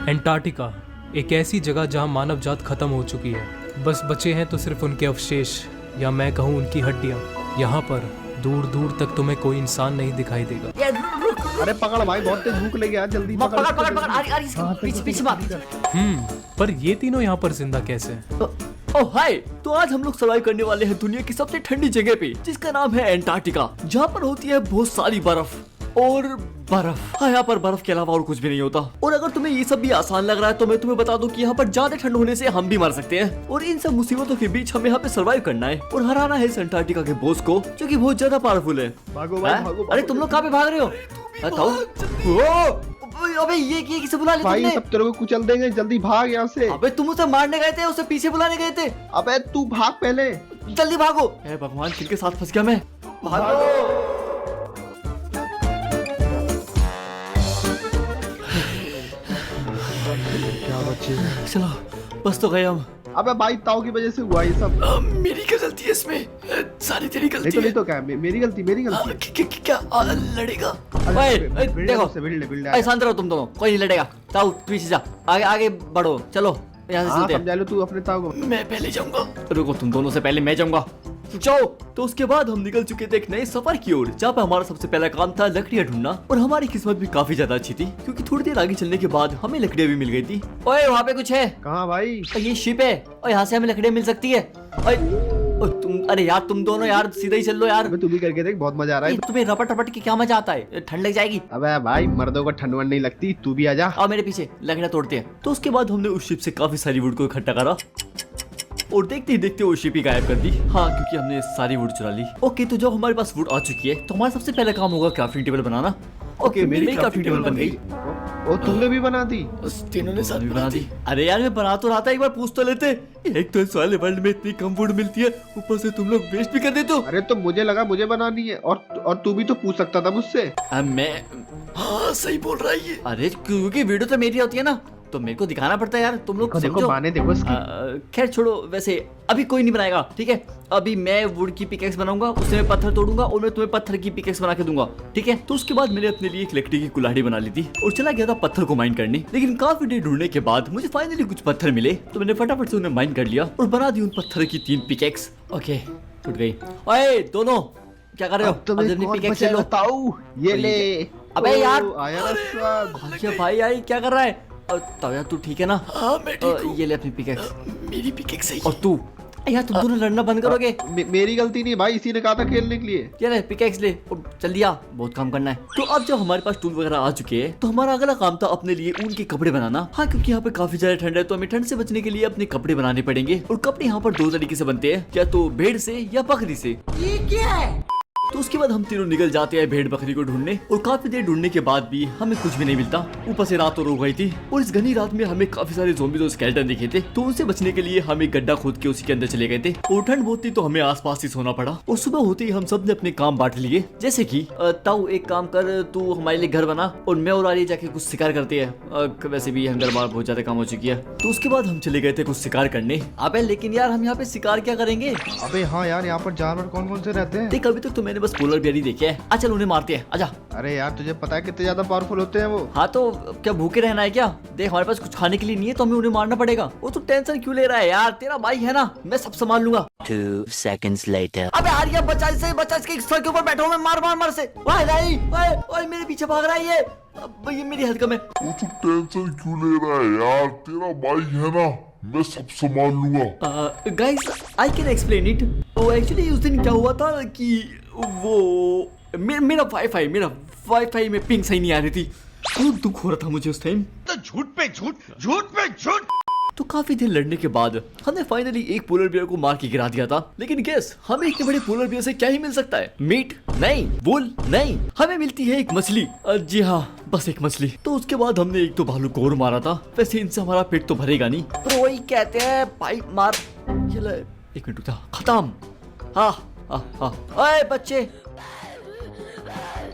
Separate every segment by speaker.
Speaker 1: Antarctica एक ऐसी जगह जहां मानव जात खत्म हो चुकी है। बस बचे हैं तो सिर्फ उनके अवशेष, या मैं कहूँ उनकी हड्डियाँ। यहाँ पर दूर दूर तक तुम्हें कोई इंसान नहीं दिखाई देगा।
Speaker 2: अरे पकड़ भाई, बहुत तेज भूख लगी यार, जल्दी पकड़
Speaker 3: पकड़ पकड़ आ रही पीछे मार।
Speaker 1: पर ये तीनों यहाँ पर जिंदा कैसे हैं?
Speaker 3: ओह हाय, तो आज हम लोग सर्वाइव करने वाले हैं दुनिया की सबसे ठंडी जगह पे, जिसका नाम है एंटार्क्टिका, जहाँ पर होती है बहुत सारी बर्फ और बर्फ। हाँ, यहाँ पर बर्फ के अलावा और कुछ भी नहीं होता। और अगर तुम्हें ये सब भी आसान लग रहा है तो मैं तुम्हें बता दूं कि यहाँ पर ज्यादा ठंड होने से हम भी मर सकते हैं। और इन सब मुसीबतों के बीच हमें यहाँ पे सर्वाइव करना है और हराना है इस एंटार्क्टिका के बॉस को, जो कि बहुत ज्यादा पावरफुल है।
Speaker 2: भागो भाई, भागो।
Speaker 3: अरे तुम लोग कहाँ पे भाग रहे हो? अबे ये किसे बुला लिया
Speaker 2: भाई,
Speaker 3: तुमने?
Speaker 2: सब तेरे को कुचल देंगे, जल्दी भाग यहाँ से।
Speaker 3: अबे तुम उसे मारने गए थे, उसे पीछे बुलाने गए थे।
Speaker 2: अबे तू भाग पहले,
Speaker 3: जल्दी भागो। हे भगवान, किनके साथ फंस गया मैं? भागो।
Speaker 2: क्या बच्चे।
Speaker 3: चलो, बस तो गए हम।
Speaker 2: अबे भाई, ताऊ की वजह से हुआ ये सब।
Speaker 3: मेरी क्या गलती है इसमें? सारी तेरी गलती
Speaker 2: नहीं तो क्या है? मेरी गलती।
Speaker 3: क्या लड़ेगा? देखो, शांत रहो तुम दोनों, कोई नहीं लड़ेगा। ताऊ पीछे जा, आगे आगे बढ़ो, चलो यहाँ से चलते हैं।
Speaker 2: समझा लो तू अपने ताऊ को।
Speaker 3: मैं पहले जाऊंगा। रुको, तुम दोनों से पहले मैं जाऊंगा। जाओ। तो उसके बाद हम निकल चुके थे एक नए सफर की ओर, जहाँ पे हमारा सबसे पहला काम था लकड़ियाँ ढूंढना। और हमारी किस्मत भी काफी ज्यादा अच्छी थी, क्योंकि थोड़ी देर आगे चलने के बाद हमें लकड़ियाँ भी मिल गई थी। ओए, वहाँ पे कुछ है?
Speaker 2: कहाँ भाई?
Speaker 3: ये शिप है और यहाँ से हमें लकड़ियाँ मिल सकती है। तुम, अरे यार तुम दोनों यार सीधा ही चल लो यार।
Speaker 2: तू भी करके देख, बहुत मजा आ रहा है।
Speaker 3: तुम्हें रपट रपट की क्या मजा आता है? ठंड लग जाएगी।
Speaker 2: अबे भाई, मर्दों को ठंड वंड नहीं लगती, तू भी आजा।
Speaker 3: आओ मेरे पीछे, लकड़ियाँ तोड़ते हैं। तो उसके बाद हमने उस शिप से काफी सारी वुड को इकट्ठा करा और देखते ही देखते वो शिप ही गायब कर दी। हाँ, क्योंकि हमने सारी वुड चुरा ली। ओके, तो जब हमारे पास वुड आ चुकी है तो हमारा सबसे पहला काम होगा क्राफ्टिंग टेबल बनाना। ओके, मेरी क्राफ्टिंग टेबल बन गई।
Speaker 2: ओ, तुमने भी बना दी?
Speaker 3: तीनों ने साथ में बना दी। अरे यार, मैं बना तो रहा था, एक बार पूछ तो लेते। एक तो इस वाले वर्ल्ड में इतनी कम वुड मिलती है, ऊपर से तुम लोग वेस्ट भी कर देते हो।
Speaker 2: अरे तो मुझे लगा मुझे बनानी है, और तू भी तो पूछ सकता था मुझसे।
Speaker 3: मैं, हाँ सही बोल रहा है ये। अरे क्योंकि वीडियो तो मेरी होती है ना, तो मेरे को दिखाना पड़ता है यार, तुम लोग
Speaker 2: देखो बाने देखो इसकी।
Speaker 3: खैर छोड़ो, वैसे अभी कोई नहीं बनाएगा, ठीक है? अभी मैं वुड की पिकेक्स बनाऊंगा, उससे मैं पत्थर तोड़ूंगा और मैं तुम्हें पत्थर की पिकेक्स बना के दूंगा, ठीक है? तो उसके बाद मैंने अपने लिए एक लकड़ी की कुल्हाड़ी बना ली थी और चला गया था पत्थर को माइन करने। लेकिन काफी देर ढूंढने के बाद मुझे फाइनली कुछ पत्थर मिले, तो मैंने फटाफट से उन्हें माइन कर लिया और बना दी उन पत्थर की 3 पिकेक्स। ओके, टूट गई। ओए दोनों, क्या कर रहे हो? पिकेक्स ले लो।
Speaker 2: ये ले।
Speaker 3: अबे यार, भाई यार क्या कर रहा है? तब यार तू ठीक है ना? हाँ मैं ठीक हूँ। ये ले अपनी पिकेक्स। मेरी पिकेक्स है। और तू यार, तुम दोनों लड़ना बंद करोगे?
Speaker 2: मेरी गलती नहीं भाई, इसी ने कहा था खेलने के लिए।
Speaker 3: ये ले पिकेक्स ले और जल्दी आ, बहुत काम करना है। तो अब जब हमारे पास टूल वगैरह आ चुके हैं, तो हमारा अगला काम था अपने लिए ऊन के कपड़े बनाना। हाँ, क्योंकि यहाँ पे काफी ज्यादा ठंड है, तो हमें ठंड से बचने के लिए अपने कपड़े बनाने पड़ेंगे। और कपड़े यहाँ पर 2 तरीके से बनते हैं, या तो भेड़ से या बकरी से। ये क्या है? तो उसके बाद हम तीनों निकल जाते हैं भेड़ बकरी को ढूंढने, और काफी देर ढूंढने के बाद भी हमें कुछ भी नहीं मिलता। ऊपर से रात और हो गई थी, और इस घनी रात में हमें काफी सारे ज़ॉम्बीज़ और स्केलेटन दिखे थे। तो उनसे बचने के लिए हम एक गड्ढा खोद के उसी के अंदर चले गए थे। और ठंड बहुत थी तो हमें आसपास ही सोना पड़ा। और सुबह होते ही हम सब ने अपने काम बांट लिए, जैसे की ताऊ एक काम कर, तू हमारे लिए घर बना, और मैं और आर्य जाके कुछ शिकार करते हैं। वैसे भी हंगर बार बहुत ज्यादा काम हो चुकी है। तो उसके बाद हम चले गए थे कुछ शिकार करने। अबे लेकिन यार, हम यहाँ पे शिकार क्या करेंगे?
Speaker 2: अबे हाँ यार, यहाँ पर जानवर कौन कौन से रहते हैं?
Speaker 3: देख, अभी तक तो मैंने बस पोलर बेयर ही देखे। चल उन्हें मारते हैं, आजा।
Speaker 2: अरे यार, तुझे पता है कितने ज्यादा पावरफुल होते हैं वो?
Speaker 3: हाँ, तो क्या भूखे रहना है क्या? देख, हमारे पास कुछ खाने के लिए नहीं है, तो हमें उन्हें मारना पड़ेगा। वो तो टेंशन क्यों ले रहा है यार? तेरा भाई है ना, मैं सब संभाल लूंगा।
Speaker 4: 2 seconds later.
Speaker 3: अबे आर्या, बचा इसके सर के ऊपर बैठा हूँ मैं, मार से। ओए मेरे पीछे भाग रहा है ये मेरी हद कम है।
Speaker 5: वो तो टेंशन क्यों ले रहा है यार? तेरा भाई है ना, मैं सब संभाल लूंगा।
Speaker 3: Guys, I can explain it. Actually उस दिन क्या हुआ था कि वो मेरा वाईफाई में पिंग सही नहीं आ रही थी। बहुत दुख हो रहा था मुझे उस टाइम।
Speaker 6: तो झूठ पे झूठ।
Speaker 3: तो काफी देर लड़ने के बाद हमने फाइनली एक पोलर बियर को मार के गिरा दिया था। लेकिन गेस, हमें इतने बड़े पोलर बियर से क्या ही मिल सकता है? मीट नहीं, वुल नहीं, हमें मिलती है एक मछली। जी हाँ, बस एक मछली। तो उसके बाद हमने एक तो भालू को और मारा था। वैसे इनसे हमारा पेट तो भरेगा नहीं, पर वही कहते हैं भाई मार। ये ले, 1 मिनट था, खत्म। हाँ, ओए बच्चे,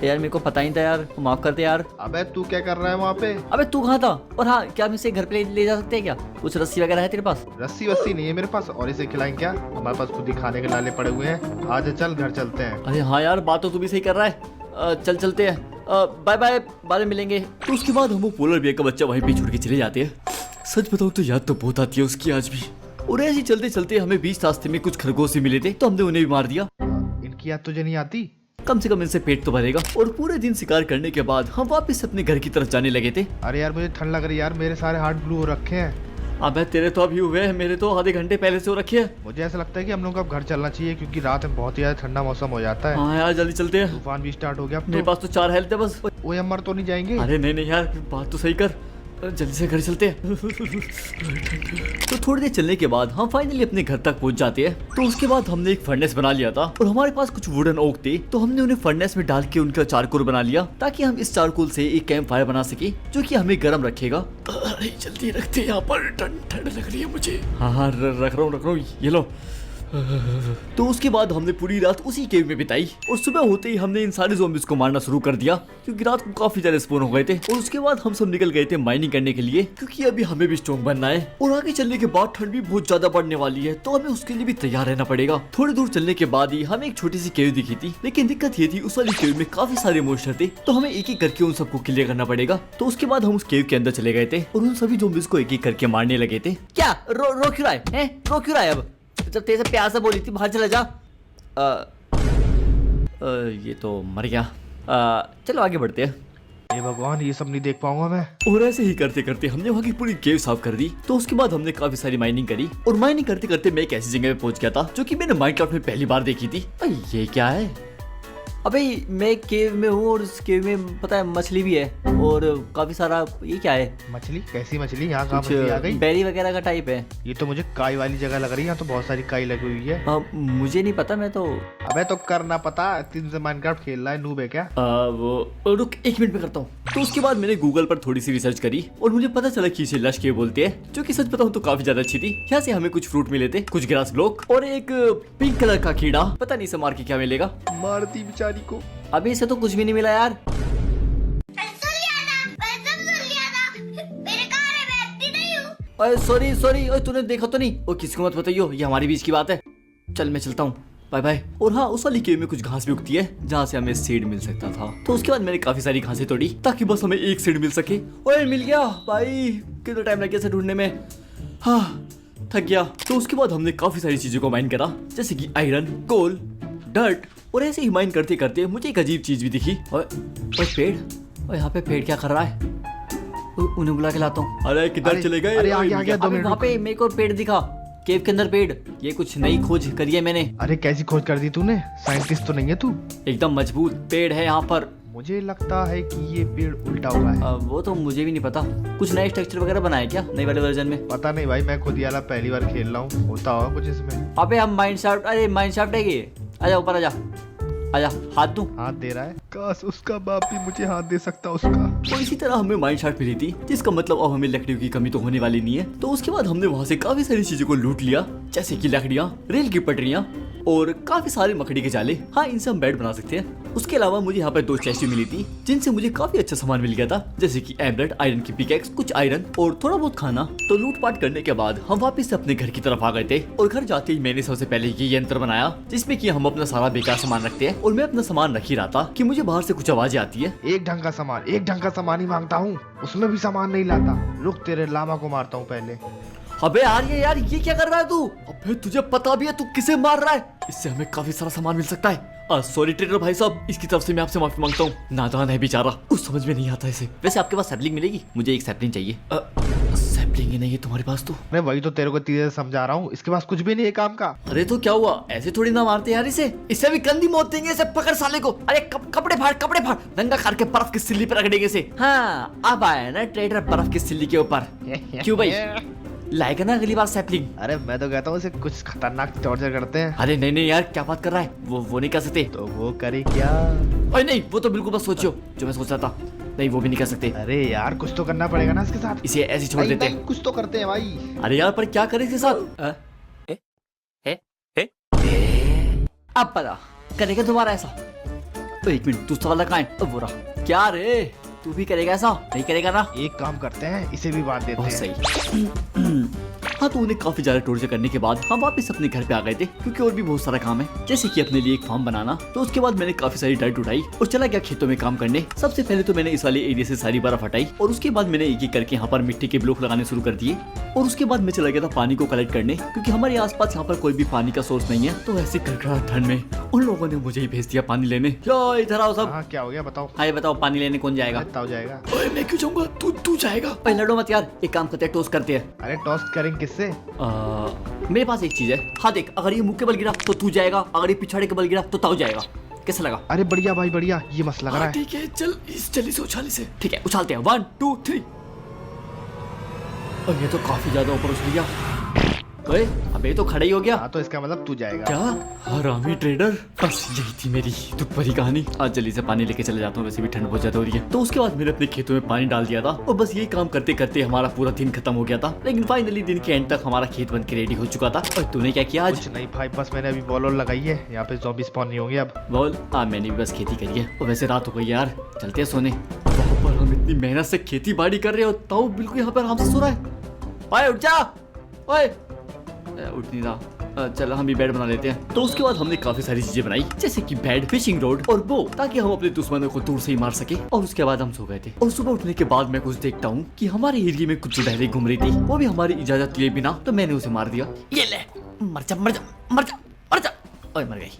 Speaker 3: यार मेरे को पता ही था यार, माफ कर दे यार।
Speaker 2: अबे तू क्या कर रहा है वहाँ पे?
Speaker 3: अबे तू कहाँ था? और हाँ, क्या हम इसे घर पे ले जा सकते हैं क्या? कुछ रस्सी वगैरह है तेरे पास?
Speaker 2: रस्सी वस्सी नहीं है मेरे पास, और इसे खिलाएं क्या? हमारे पास खुद ही खाने के लाले पड़े हुए हैं। आज चल घर चलते हैं।
Speaker 3: अरे हाँ यार, बात तो तू भी सही कर रहा है। चलते हैं। बाय बाय, बाद में मिलेंगे। तो उसके बाद हम वो पोलर बियर का बच्चा वहीं पे छोड़ के चले जाते हैं। सच बताऊं तो याद तो बहुत आती है उसकी आज भी। और ऐसे चलते चलते हमें बीच रास्ते में कुछ खरगोश भी मिले थे, तो हमने उन्हें भी मार दिया।
Speaker 2: इनकी याद तुझे नहीं आती?
Speaker 3: कम से कम इनसे पेट तो भरेगा। और पूरे दिन शिकार करने के बाद हम वापस अपने घर की तरफ जाने लगे थे।
Speaker 2: अरे यार मुझे ठंड लग रही है यार, मेरे सारे हाथ ब्लू हो रखे हैं।
Speaker 3: अबे तेरे तो अभी हुए हैं, मेरे तो आधे घंटे पहले से हो रखे हैं।
Speaker 2: मुझे ऐसा लगता है कि हम लोग को अब घर चलना चाहिए, क्योंकि रात में बहुत ही ज्यादा ठंडा मौसम हो जाता है।
Speaker 3: हाँ यार जल्दी चलते हैं,
Speaker 2: तूफान भी स्टार्ट हो गया अब
Speaker 3: मेरे
Speaker 2: तो।
Speaker 3: पास तो 4 हेल्थ है बस।
Speaker 2: ओए हम मर तो नहीं जाएंगे?
Speaker 3: अरे नहीं नहीं यार, बात तो सही कर, जल्दी से घर चलते हैं। तो थोड़ी देर चलने के बाद हम फाइनली अपने घर तक पहुंच जाते हैं। तो उसके बाद हमने एक फर्नेस बना लिया था और हमारे पास कुछ वुडन ओक थे, तो हमने उन्हें फर्नेस में डाल के उनका चारकोल बना लिया, ताकि हम इस चारकोल से एक कैंप फायर बना सके जो कि हमें गर्म रखेगा। अरे जल्दी रखते, यहाँ पर ठंड लग रही है मुझे। हाँ रख रहा हूँ, ये लो। तो उसके बाद हमने पूरी रात उसी केव में बिताई और सुबह होते ही हमने इन सारे ज़ॉम्बीज़ को मारना शुरू कर दिया, क्योंकि रात को काफी ज्यादा स्पॉन हो गए थे। और उसके बाद हम सब निकल गए थे माइनिंग करने के लिए, क्योंकि अभी हमें भी स्ट्रॉन्ग बनना है और आगे चलने के बाद ठंड भी बहुत ज्यादा बढ़ने वाली है, तो हमें उसके लिए भी तैयार रहना पड़ेगा। थोड़ी दूर चलने के बाद ही हमें एक छोटी सी केव दिखी थी, लेकिन दिक्कत ये थी उस वाली केव में काफी सारे मोस्टर थे, तो हमें एक एक करके उन सबको क्लियर करना पड़ेगा। तो उसके बाद हम उस केव के अंदर चले गए थे और उन सभी ज़ॉम्बीज़ को एक एक करके मारने लगे थे। क्या रो क्यों रहा है? रो क्यों रहा है? अब जब तेरे से प्यार से बोली थी बाहर चला जा। ये तो मर गया। चलो आगे बढ़ते हैं।
Speaker 2: हे भगवान, ये सब नहीं देख पाऊंगा मैं।
Speaker 3: और ऐसे ही करते करते हमने वहाँ की पूरी केव साफ कर दी। तो उसके बाद हमने काफी सारी माइनिंग करी और माइनिंग करते करते मैं एक ऐसी जगह पे पहुंच गया था जो कि मैंने माइनक्राफ्ट में पहली बार देखी थी। ये क्या है? अबे मैं केव में हूँ और उस केव में पता है मछली भी है और काफी सारा। ये क्या है?
Speaker 2: मछली? कैसी मछली? यहाँ कहाँ मछली आ गई?
Speaker 3: बेरी वगैरह का टाइप है।
Speaker 2: ये तो मुझे काई वाली जगह लग रही है, यहाँ तो बहुत सारी काई लगी हुई है।
Speaker 3: मुझे नहीं पता, मैं तो
Speaker 2: अबे तो करना पता, 3 से माइनक्राफ्ट खेल रहा है, नूब है क्या?
Speaker 3: वो रुक 1 मिनट में करता हूँ। तो उसके बाद मैंने गूगल पर थोड़ी सी रिसर्च करी और मुझे पता चला कि इसे लश केव बोलते हैं, जो कि सच बताऊँ तो काफी ज्यादा अच्छी थी। यहाँ से हमें कुछ फ्रूट मिले थे, कुछ ग्रास ब्लॉक और एक पिंक कलर का कीड़ा। पता नहीं इसे मार के क्या मिलेगा।
Speaker 2: मारती बेचारी को।
Speaker 3: अभी इसे तो कुछ भी नहीं मिला यार। सॉरी तूने देखा तो नहीं? ओ किसी को मत बताइयो, ये हमारे बीच की बात है। चल मैं चलता हूँ, बाय बाय। और हाँ, उस वाली केव में कुछ घास भी उगती है जहाँ से हमें सीड मिल सकता था। तो उसके बाद मैंने काफी सारी घासें तोड़ी ताकि बस हमें एक सीड मिल सके। ओए मिल गया भाई, कितना टाइम लग गया इसे ढूंढने में। हाँ थक गया। तो उसके बाद हमने काफी सारी चीजों को माइन करा, जैसे कि आयरन, कोल, डर्ट। और ऐसे ही माइन करते करते मुझे एक अजीब चीज भी दिखी। ओए पेड़, और यहाँ पे पेड़ क्या कर रहा है? उन्हें बुला के लाता हूँ। अरे किधर चले गए?
Speaker 2: अरे आ गया 2 मिनट।
Speaker 3: वहाँ पे मेरे को पेड़ दिखा, केव के अंदर पेड़। ये कुछ नई खोज करी है मैंने।
Speaker 2: अरे कैसी खोज कर दी तूने? साइंटिस्ट तो नहीं है तू?
Speaker 3: एकदम मजबूत पेड़ है यहाँ पर।
Speaker 2: मुझे लगता है कि ये पेड़ उल्टा हुआ है।
Speaker 3: वो तो मुझे भी नहीं पता। कुछ नए स्ट्रक्चर वगैरह बनाए क्या नए वाले वर्जन में?
Speaker 2: पता नहीं भाई, मैं खुद ये वाला पहली बार खेल रहा हूँ, होता होगा कुछ इसमें।
Speaker 3: अबे हम माइनक्राफ्ट, अरे माइनक्राफ्ट है ये। आजा ऊपर आजा, हाथ दूं?
Speaker 2: हाथ दे रहा है? काश उसका बाप भी मुझे हाथ दे सकता उसका।
Speaker 3: तो इसी तरह हमें माइनक्राफ्ट मिली थी, जिसका मतलब अब हमें लकड़ियों की कमी तो होने वाली नहीं है। तो उसके बाद हमने वहाँ से काफी सारी चीजों को लूट लिया, जैसे कि लकड़ियाँ, रेल की पटरियाँ और काफी सारे मकड़ी के जाले। हाँ, इनसे हम बेड बना सकते हैं। उसके अलावा मुझे यहाँ पर 2 चेस्ट मिली थी, जिनसे मुझे काफी अच्छा सामान मिल गया था, जैसे कि एमरेड, आयरन की पिकेक्स, कुछ आयरन और थोड़ा बहुत खाना। तो लूटपाट करने के बाद हम वापस अपने घर की तरफ आ गए थे और घर जाते ही मैंने सबसे पहले ये यंत्र बनाया, जिसमें कि हम अपना सारा बेकार सामान रखते हैं। और मैं अपना सामान रख ही रहा था कि मुझे बाहर से कुछ आवाजें आती है।
Speaker 2: एक ढंग का सामान ही मांगता हूँ, उसमें भी सामान नहीं लाता। रुक, तेरे लामा को मारता हूँ पहले।
Speaker 3: अबे यार ये क्या कर रहा है तू? अबे तुझे पता भी है तू किसे मार रहा है? इससे हमें काफी सारा सामान मिल सकता है। सॉरी ट्रेडर भाई साहब, इसकी तरफ से मैं आपसे माफी मांगता हूँ। नादान है बेचारा, कुछ समझ में नहीं आता इसे। वैसे आपके पास सैपलिंग मिलेगी? मुझे एक सैपलिंग चाहिए। सैपलिंग ही नहीं है तुम्हारे पास तो?
Speaker 2: मैं वही तो तेरे को धीरे से समझा रहा हूँ, इसके पास कुछ भी नहीं है काम का।
Speaker 3: अरे तो क्या हुआ? ऐसे थोड़ी ना मारते यार इसे भी गंदी मौत देंगे। इसे पकड़ साले को। अरे कपड़े फाड़, नंगा करके बर्फ की सिल्ली पर रगड़ेंगे इसे। हाँ अब आया ना ट्रेडर बर्फ की सिल्ली के ऊपर। क्यों भाई, लाएगा ना अगली बार सैपलिंग?
Speaker 2: अरे मैं तो कहता हूँ इसे कुछ खतरनाक टॉर्चर करते हैं।
Speaker 3: अरे नहीं यार, क्या बात कर रहा है? वो नहीं कर सकते।
Speaker 2: तो वो करे क्या?
Speaker 3: अरे नहीं, वो तो बिल्कुल बस सोचो जो मैं सोच रहा था। नहीं, वो भी नहीं कर सकते।
Speaker 2: अरे यार कुछ तो करना पड़ेगा ना इसके साथ।
Speaker 3: इसे ऐसे छोड़ देते हैं।
Speaker 2: कुछ तो करते हैं भाई।
Speaker 3: अरे यार पर क्या करें इसके साथ? अब पता करेगा तुम्हारा ऐसा? तो 1 मिनट, दूसरा वाला कहाँ है? वो रहा। क्या रे, तू भी करेगा ऐसा? नहीं करेगा ना?
Speaker 2: एक काम करते हैं, इसे भी बांध देते
Speaker 3: बहुत
Speaker 2: हैं।
Speaker 3: सही। हाँ, तो उन्हें काफी ज्यादा टॉर्चर करने के बाद हम वापस अपने घर पे आ गए थे, क्योंकि और भी बहुत सारा काम है, जैसे कि अपने लिए एक फार्म बनाना। तो उसके बाद मैंने काफी सारी डाइट उठाई और चला गया खेतों में काम करने। सबसे पहले तो मैंने इस वाले एरिया से सारी बर्फ हटाई और उसके बाद मैंने एक एक करके यहाँ पर मिट्टी के ब्लॉक लगाने शुरू कर दिए। और उसके बाद मैं चला गया था पानी को कलेक्ट करने, क्योंकि हमारे आसपास यहाँ पर कोई भी पानी का सोर्स नहीं है। तो ऐसी कड़कड़ाहट ठंड में उन लोगों ने मुझे ही भेज दिया पानी लेने। यो इधर आओ सब।
Speaker 2: हाँ क्या हो गया बताओ।
Speaker 3: हाँ, ये बताओ पानी लेने कौन जाएगा?
Speaker 2: ताऊ जाएगा।
Speaker 3: ओए मैं क्यों जाऊंगा? तू जाएगा। ओए लड़ो मत यार, एक काम करते हैं, टॉस करते हैं।
Speaker 2: अरे टॉस्ट करेंगे किससे?
Speaker 3: मेरे पास एक चीज है। हाँ देख, अगर ये मुंह के बल गिरा तो तू जाएगा, अगर ये पिछाड़े के बल गिरा तो ताऊ जाएगा। कैसा लगा?
Speaker 2: अरे बढ़िया भाई बढ़िया, ये मस्त लग रहा है।
Speaker 3: ठीक है, चल इसे उछाले से। ठीक है, उछालते हैं। 1 2 3। और ये तो काफी ज्यादा ऊपर उछल गया। ओए अबे तो खड़ा ही हो गया।
Speaker 2: हाँ तो इसका मतलब तू जाएगा।
Speaker 3: क्या? हरामी ट्रेडर। बस यही थी मेरी दुख भरी कहानी। आज जल्दी से पानी लेके चले जाता हूँ, वैसे भी ठंड बहुत ज्यादा हो रही है। तो उसके बाद मैंने अपने खेतों में पानी डाल दिया था और बस यही काम करते करते हमारा पूरा दिन खत्म हो गया था। लेकिन फाइनली दिन के एंड तक हमारा खेत बन के रेडी हो चुका था। और तूने क्या किया आज?
Speaker 2: कुछ नहीं भाई, बस मैंने अभी बॉल लगाई है, यहाँ पे ज़ॉम्बी स्पॉन नहीं होंगे अब।
Speaker 3: बोल। हाँ मैंने भी बस खेती करी है। और वैसे रात हो गई यार, चलते हैं सोने। वहाँ पर हम इतनी मेहनत से खेती बाड़ी कर रहे हो, ताऊ बिल्कुल यहाँ पर आराम से सो रहा है। ओए उठ जा। ओए उठ नहीं रहा। चलो हम भी बेड बना लेते हैं। तो उसके बाद हमने काफी सारी चीजें बनाई, जैसे कि बेड, फिशिंग रोड और बो, ताकि हम अपने दुश्मनों को दूर से ही मार सके। और उसके बाद हम सो गए थे। और सुबह उठने के बाद मैं कुछ देखता हूँ कि हमारे एरिया में कुछ चुड़ैलें घूम रही थी, वो भी हमारी इजाजत लिए बिना। तो मैंने उसे मार दिया। ये ले, मर जा मर जा मर जा मर जा। ओए मर गई।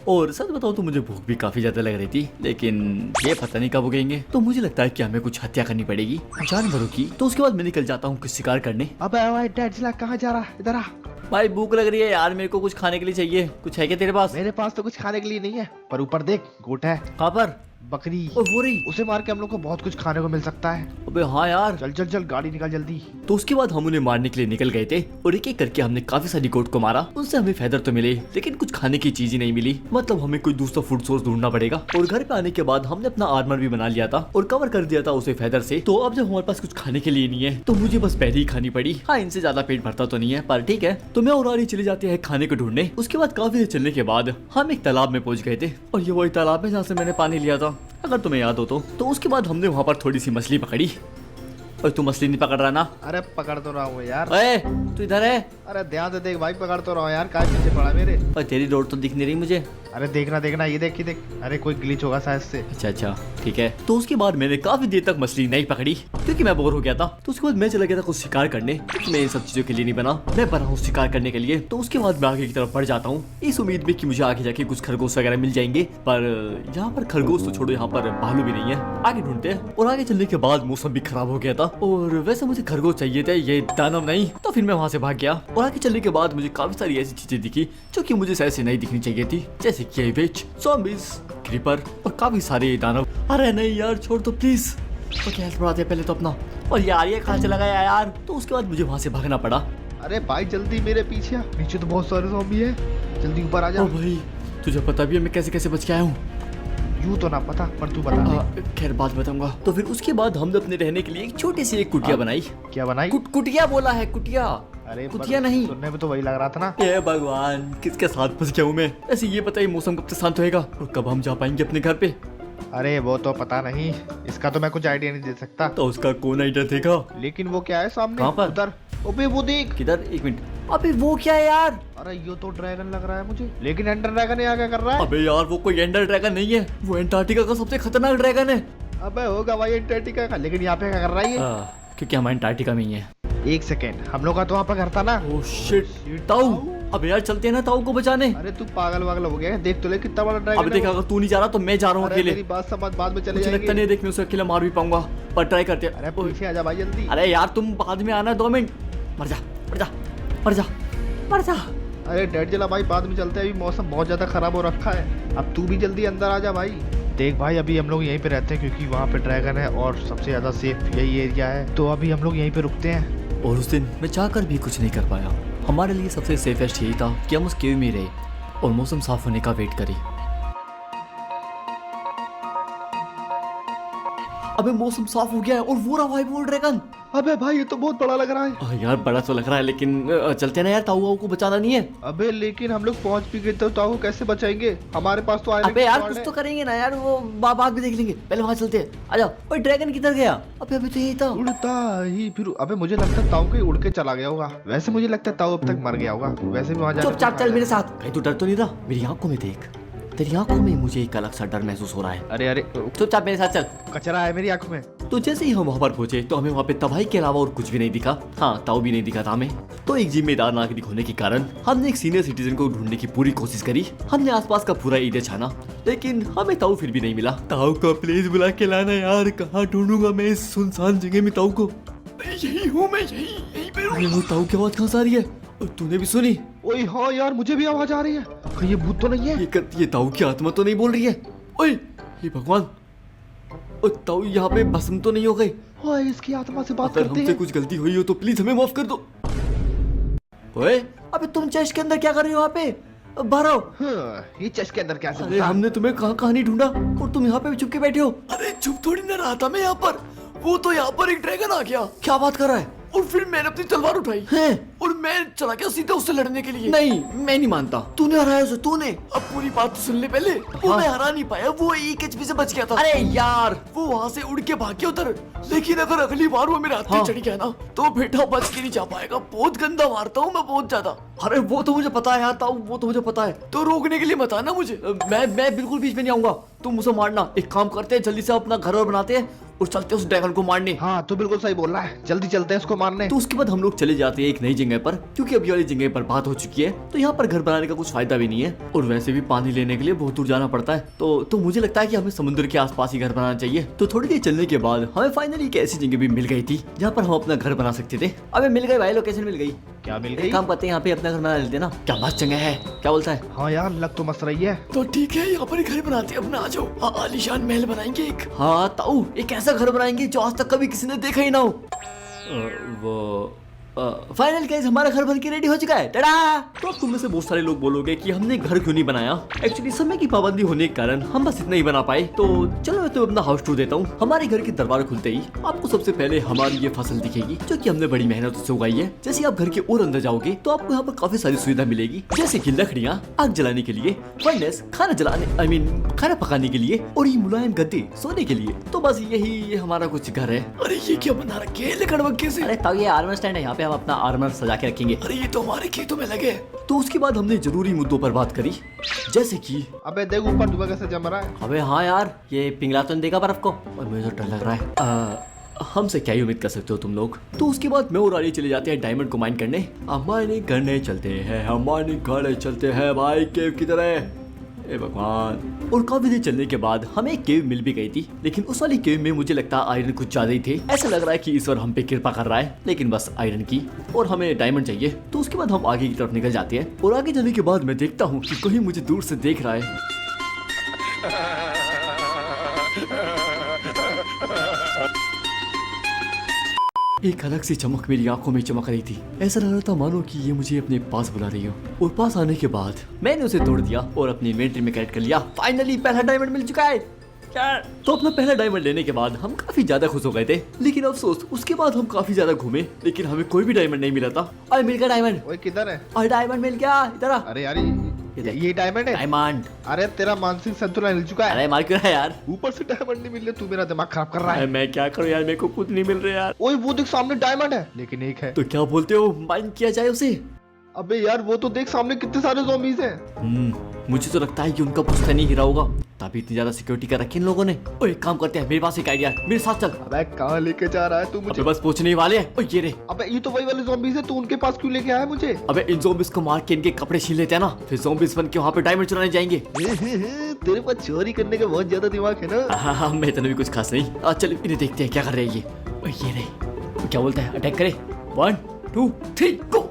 Speaker 3: और सच बताओ तो मुझे भूख भी काफी ज्यादा लग रही थी, लेकिन ये पता नहीं कब उगेंगे। तो मुझे लगता है कि हमें कुछ हत्या करनी पड़ेगी जानवरों की। तो उसके बाद मैं निकल जाता हूँ कुछ शिकार करने।
Speaker 2: अबे भाई डैडजिला कहाँ जा रहा है? इधर आ।
Speaker 3: भाई भूख लग रही है यार, मेरे को कुछ खाने के लिए चाहिए। कुछ है क्या तेरे पास?
Speaker 2: मेरे पास तो कुछ खाने के लिए नहीं है, पर ऊपर देख गोट है।
Speaker 3: कहाँ पर?
Speaker 2: बकरी।
Speaker 3: और वो रही।
Speaker 2: उसे मार के हम लोग को बहुत कुछ खाने को मिल सकता है।
Speaker 3: अबे हाँ यार।
Speaker 2: चल चल चल गाड़ी निकाल जल्दी।
Speaker 3: तो उसके बाद हम उन्हें मारने के लिए निकल गए थे और एक एक करके हमने काफी सारी गोट को मारा। उनसे हमें फेदर तो मिले, लेकिन कुछ खाने की चीज ही नहीं मिली। मतलब हमें कोई दूसरा फूड सोर्स ढूंढना पड़ेगा। और घर पे आने के बाद हमने अपना आर्मर भी बना लिया था और कवर कर दिया था उसे फेदर से। तो अब जब हमारे पास कुछ खाने के लिए नहीं है, तो मुझे बस पहले ही खानी पड़ी। हाँ इनसे ज्यादा पेट भरता तो नहीं है, पर ठीक है। तो मैं और आरी चले जाते हैं खाने को ढूंढने। उसके बाद काफी देर चलने के बाद हम एक तालाब में पहुंच गए थे, और ये वही तालाब है जहाँ से मैंने पानी लिया था, अगर तुम्हें याद हो तो उसके बाद हमने वहाँ पर थोड़ी सी मछली पकड़ी। और तू मछली नहीं पकड़ रहा ना?
Speaker 2: अरे पकड़ तो रहा हूँ यार।
Speaker 3: ओए तू इधर है।
Speaker 2: अरे ध्यान से देख भाई, पकड़ तो रहा हूँ यार, काय पीछे पड़ा मेरे।
Speaker 3: और तेरी रोड तो दिख नहीं रही मुझे।
Speaker 2: अरे देखना देखना, ये देख ये देख। अरे कोई ग्लिच होगा शायद से।
Speaker 3: अच्छा ठीक है। तो उसके बाद मैंने काफी देर तक मछली नहीं पकड़ी, क्योंकि मैं बोर हो गया था। तो उसके बाद मैं चला गया था कुछ शिकार करने, क्योंकि मैं इन सब चीजों के लिए नहीं बना, मैं बना हूँ शिकार करने के लिए। तो उसके बाद मैं आगे की तरफ बढ़ जाता हूँ, इस उम्मीद में कि मुझे आगे जाके कुछ खरगोश वगैरह मिल जाएंगे। पर यहाँ पर खरगोश तो छोड़ो, यहाँ पर भालू भी नहीं है। आगे ढूंढते हैं। और आगे चलने के बाद मौसम भी खराब हो गया था, और वैसे मुझे खरगोश चाहिए थे, ये दानव नहीं। तो फिर मैं वहाँ से भाग गया। और आगे चलने के बाद मुझे काफी सारी ऐसी चीजें दिखी जो कि मुझे शायद से नहीं दिखनी चाहिए थी, जैसे कि विच, ज़ॉम्बीज़, क्रीपर और काफी सारे दानव। अरे नहीं यार छोड़ दो प्लीज। ओके हेल्थ बढ़ाते हैं पहले तो अपना। और यार ये कहाँ चला गया यार? तो उसके बाद मुझे वहाँ से भागना पड़ा।
Speaker 2: अरे भाई जल्दी मेरे पीछे, नीचे तो बहुत सारे ज़ॉम्बी है, जल्दी ऊपर आ जा।
Speaker 3: ओ भाई तुझे पता भी है मैं कैसे कैसे बच के आया हूँ?
Speaker 2: यूँ तो ना पता, पर तू बता दे।
Speaker 3: खैर बात बताऊंगा। तो फिर उसके बाद हमने अपने रहने के लिए एक छोटी सी एक कुटिया बनाई।
Speaker 2: क्या बनाई?
Speaker 3: कुटिया बोला है, कुटिया।
Speaker 2: अरे
Speaker 3: कुटिया नहीं,
Speaker 2: सुनने में तो वही लग रहा था ना।
Speaker 3: ये भगवान किसके साथ फंस गया हूँ मैं। ऐसे ये बताइए मौसम कब तक शांत होएगा और कब हम जा पाएंगे अपने घर पे?
Speaker 2: अरे वो तो पता नहीं, इसका तो मैं कुछ आइडिया नहीं दे सकता।
Speaker 3: तो उसका कौन आइडिया देगा?
Speaker 2: लेकिन वो क्या है सामने?
Speaker 3: कहाँ पर?
Speaker 2: उधर। अबे वो देख।
Speaker 3: किधर? एक मिनट। अबे वो क्या है यार?
Speaker 2: अरे ये तो ड्रैगन लग रहा है मुझे, लेकिन एंडर ड्रैगन यहाँ क्या कर रहा है?
Speaker 3: अबे यार वो कोई एंडर ड्रैगन नहीं है, वो एंटार्क्टिका का सबसे खतरनाक ड्रैगन है।
Speaker 2: अबे होगा भाई एंटार्क्टिका का, लेकिन यहाँ पे क्या कर रहा है ये?
Speaker 3: क्योंकि हम एंटार्क्टिका में ही है।
Speaker 2: एक सेकेंड, हम लोग का तो वहाँ पे घर था ना।
Speaker 3: ओह शिट, ताऊ। अबे यार चलते हैं ना ताऊ को बचाने।
Speaker 2: अरे तू पागल वागल हो गया है, देख तो ले कितना बड़ा ड्रैगन
Speaker 3: अबे
Speaker 2: है।
Speaker 3: देख अगर तू नहीं जा रहा तो मैं जा रहा हूँ
Speaker 2: अरे
Speaker 3: अकेले।
Speaker 2: मेरी बात समझ, बाद में चले
Speaker 3: मुझे लगता
Speaker 2: जाएंगे।
Speaker 3: नहीं देख मैं उसे अकेला मार भी पाऊंगा, पर ट्राई करते हैं।
Speaker 2: अरे पीछे आजा भाई जल्दी।
Speaker 3: अरे यार तुम बाद में आना, 2 मिनट। मर जा मर जा मर जा मर जा।
Speaker 2: अरे डैड जला भाई, बाद में चलते हैं, अभी मौसम बहुत ज्यादा खराब हो रखा है। अब तू भी जल्दी अंदर आ जा भाई। देख भाई अभी हम लोग यहीं पे रहते हैं, क्योंकि वहाँ पे ड्रैगन है और सबसे ज्यादा सेफ यही एरिया है, तो अभी हम लोग यहीं पे रुकते हैं।
Speaker 3: और उस दिन मैं चाहकर भी कुछ नहीं कर पाया। हमारे लिए सबसे सेफेस्ट यही था कि हम उस केव में रहे और मौसम साफ होने का वेट करें। अबे मौसम साफ हो गया है और वो रहा भाई वो ड्रैगन।
Speaker 2: अबे भाई ये तो बहुत बड़ा लग रहा है।
Speaker 3: यार बड़ा तो लग रहा है लेकिन चलते ना यार, ताऊ को बचाना नहीं है।
Speaker 2: अबे लेकिन हम लोग पहुंच भी गए तो ताऊ कैसे बचाएंगे? हमारे पास तो आयरन
Speaker 3: अबे
Speaker 2: की
Speaker 3: यार
Speaker 2: रॉड
Speaker 3: कुछ
Speaker 2: है।
Speaker 3: तो करेंगे ना यार, वो बाद में देख लेंगे, पहले वहाँ चलते हैं। आजा। ओए ड्रैगन किधर गया? अबे अभी तो यही था।
Speaker 2: उड़ता ही फिर। अबे मुझे लगता है ताऊ कहीं उड़ के चला गया होगा। वैसे मुझे लगता है ताऊ अब तक मर गया होगा। वैसे भी वहाँ जाके
Speaker 3: चुपचाप चल मेरे साथ। कहीं तू डर तो नहीं रहा? मेरी आंखों में देख, तेरी आंखों में मुझे एक अलग सा डर महसूस हो रहा है।
Speaker 2: अरे अरे
Speaker 3: चुपचाप मेरे साथ चल।
Speaker 2: कचरा है मेरी आंखों में।
Speaker 3: तो जैसे ही हम वहाँ पर पहुंचे तो हमें वहाँ पे तबाही के अलावा और कुछ भी नहीं दिखा। हाँ, ताऊ भी नहीं दिखा था हमें। तो एक जिम्मेदार नागरिक होने के कारण हमने एक सीनियर सिटीजन को ढूंढने की पूरी कोशिश करी। हमने आसपास का पूरा एरिया छाना लेकिन हमें ताऊ फिर भी नहीं मिला। ताऊ को प्लीज बुला के लाना यार, कहाँ ढूंढूंगा मैं इस सुनसान जगह में ताऊ को? यही हूँ मैं, यही पे हूँ। वो ताऊ की आवाज कहाँ से आ रही है? तूने भी सुनी?
Speaker 2: ओए हाँ यार मुझे भी आवाज आ रही है। कहीं ये भूत तो नहीं है?
Speaker 3: ये ताऊ की आत्मा तो नहीं बोल रही है? ओए ये भगवान, ओ ताऊ यहाँ पे भस्म तो नहीं हो गए?
Speaker 2: ओए इसकी आत्मा से बात
Speaker 3: अगर
Speaker 2: करते
Speaker 3: हमसे
Speaker 2: हैं।
Speaker 3: कुछ गलती हुई हो तो प्लीज हमें माफ कर दो। ओए अबे तुम चर्च के अंदर क्या कर रहे हो यहाँ पे? बाहर आओ।
Speaker 2: हाँ, ये चेस्ट के अंदर क्या से
Speaker 3: अरे हमने तुम्हें कहाँ नहीं ढूंढा और तुम यहाँ पे भी चुप के बैठे हो। अरे चुप थोड़ी ना रहा था मैं यहाँ पर, वो तो यहाँ पर एक ड्रैगन आ गया। क्या बात कर रहा है? और फिर मैंने अपनी तलवार उठाई है और मैं चला गया सीधे उससे लड़ने के लिए। नहीं मैं नहीं मानता, तूने हराया उसे, तूने। अब पूरी बात तो सुन ले पहले। वो मैं हरा नहीं पाया, वो एक एचपी से बच गया था। अरे यार वो वहाँ से उड़ के भाग गया उधर, लेकिन अगर अगली बार वो मेरे हाथ में चढ़ गया ना तो बेटा बच के नहीं जा पाएगा। बहुत गंदा मारता हूँ मैं, बहुत ज्यादा। अरे वो तो मुझे पता है यार ताऊ, वो तो मुझे पता है। तो रोकने के लिए मत आना मुझे, मैं बिल्कुल बीच में नहीं आऊंगा। तुम उसे मारना। एक काम करते हैं, जल्दी से अपना घर और बनाते हैं और चलते हैं उस ड्रैगन को मारने।
Speaker 2: हाँ तो बिल्कुल सही बोल रहा है, जल्दी चलते हैं उसको मारने।
Speaker 3: तो उसके बाद हम लोग चले जाते हैं एक नई जगह पर, क्योंकि अभी वाली जगह पर बात हो चुकी है तो यहाँ पर घर बनाने का कुछ फायदा भी नहीं है और वैसे भी पानी लेने के लिए बहुत दूर जाना पड़ता है। तो मुझे लगता है कि हमें समुद्र के आसपास ही घर बनाना चाहिए। तो थोड़ी देर चलने के बाद हमें फाइनली एक ऐसी जगह भी मिल गई थी जहाँ पर हम अपना घर बना सकते थे। अबे मिल गई भाई, लोकेशन मिल गई।
Speaker 2: क्या मिल
Speaker 3: एक
Speaker 2: गई?
Speaker 3: काम करते हैं, यहाँ पे अपना घर बना लेते हैं ना। क्या मस्त जगह है, क्या बोलता है?
Speaker 2: हाँ यार लग तो मस्त रही है।
Speaker 3: तो ठीक है, यहाँ पर घर बनाते हैं अपना। आ जाओ, आलीशान महल बनाएंगे एक। हाँ ताऊ, एक ऐसा घर बनाएंगे जो आज तक कभी किसी ने देखा ही ना हो। वो फाइनल गाइस हमारा घर बन के रेडी हो चुका है। टाटा। तो अब तुम में से बहुत सारे लोग बोलोगे कि हमने घर क्यों नहीं बनाया। एक्चुअली समय की पाबंदी होने के कारण हम बस इतना ही बना पाए। तो चलो मैं तुम्हें अपना हाउस टूर देता हूँ। हमारे घर के दरवाजे खुलते ही आपको सबसे पहले हमारी ये फसल दिखेगी जो कि हमने बड़ी मेहनत से उगाई है। जैसे आप घर के और अंदर जाओगे तो आपको यहाँ पर काफी सारी सुविधा मिलेगी, जैसे की लकड़ियाँ आग जलाने के लिए, फर्नेस खाना जलाने खाना पकाने के लिए और ये मुलायम गद्दे सोने के लिए। तो बस यही हमारा कुछ घर है। अरे ये क्या बना रखे है लकड़बग्गे से? अरे ताऊ ये आर्मर स्टैंड है, यहाँ पे हम अपना आर्मर सजा के रखेंगे। अरे ये तो हमारे खेतों में लगे। तो उसके बाद हमने जरूरी मुद्दों पर बात करी, जैसे कि
Speaker 2: अबे देख ऊपर धुआं कैसे जम रहा है।
Speaker 3: अबे हाँ यार, ये पिघला तो नहीं देगा बर्फ को, और मुझे तो डर लग रहा है। हमसे क्या ही उम्मीद कर सकते हो तुम लोग। तो उसके बाद मैं और आली चले जाते हैं डायमंड को माइन करने। हम माइनिंग करने चलते हैं, हम माइनिंग करने चलते हैं भाई केव की तरह। ए भगवान। और काफी देर चलने के बाद हमें एक केव मिल भी गई थी, लेकिन उस वाली केव में मुझे लगता है आयरन कुछ ज्यादा ही थे। ऐसा लग रहा है कि ईश्वर हम पे कृपा कर रहा है, लेकिन बस आयरन की, और हमें डायमंड चाहिए। तो उसके बाद हम आगे की तरफ निकल जाते हैं और आगे जाने के बाद मैं देखता हूँ कि कोई मुझे दूर से देख रहा है। एक अलग सी चमक मेरी आंखों में चमक रही थी। ऐसा लग रहा था मानो कि ये मुझे अपने पास बुला रही हो। और पास आने के बाद मैंने उसे तोड़ दिया और अपनी इन्वेंटरी में कैद कर लिया। फाइनली पहला डायमंड मिल चुका है। तो अपना पहला डायमंड लेने के बाद हम काफी ज्यादा खुश हो गए थे, लेकिन अफसोस उसके बाद हम काफी ज्यादा घूमे लेकिन हमें कोई भी डायमंड नहीं मिला था। अरे मिल गया डायमंड।
Speaker 2: ओए किधर है?
Speaker 3: और डायमंड मिल गया, इधर आ।
Speaker 2: अरे यार ये डायमंड है।
Speaker 3: डायमंड।
Speaker 2: अरे तेरा मानसिक संतुलन हिल चुका है।
Speaker 3: अरे मार क्यों रहा है यार?
Speaker 2: ऊपर से डायमंड नहीं मिल रहे, तू मेरा दिमाग खराब कर रहा है।
Speaker 3: मैं क्या करूं यार, मेरे को कुछ नहीं मिल रहा यार।
Speaker 2: ओए वो देख सामने डायमंड है, लेकिन एक है।
Speaker 3: तो क्या बोलते हो, माइन किया जाए उसे?
Speaker 2: अबे यार वो तो देख सामने कितने सारे ज़ॉम्बीज़ हैं।
Speaker 3: मुझे तो लगता है कि उनका पुश्ता नहीं गिरा होगा, तभी इतनी ज्यादा सिक्योरिटी कर रखी इन लोगों ने। ओए एक काम करते हैं, मेरे पास एक आइडिया है, मेरे साथ चल।
Speaker 2: अबे कहाँ लेके जा रहा है तू मुझे?
Speaker 3: अबे बस पहुंचने ही वाले हैं। ओए ये रे।
Speaker 2: अबे ये तो वही वाले ज़ॉम्बीज़ हैं, तू उनके पास क्यों लेके आया मुझे?
Speaker 3: अबे इन ज़ॉम्बीज़ को मार के इनके कपड़े छीन लेते हैं ना, फिर ज़ॉम्बीज़ बन के वहाँ पे डायमंड चुराने जाएंगे।
Speaker 2: तेरे पास चोरी करने का बहुत ज्यादा दिमाग है ना।
Speaker 3: हाँ मैं इतना भी कुछ खास नहीं। चल इन्हें देखते हैं क्या कर रहे हैं ये। ओए ये रे, क्या बोलता है, अटैक करे। 1 2 3 गो।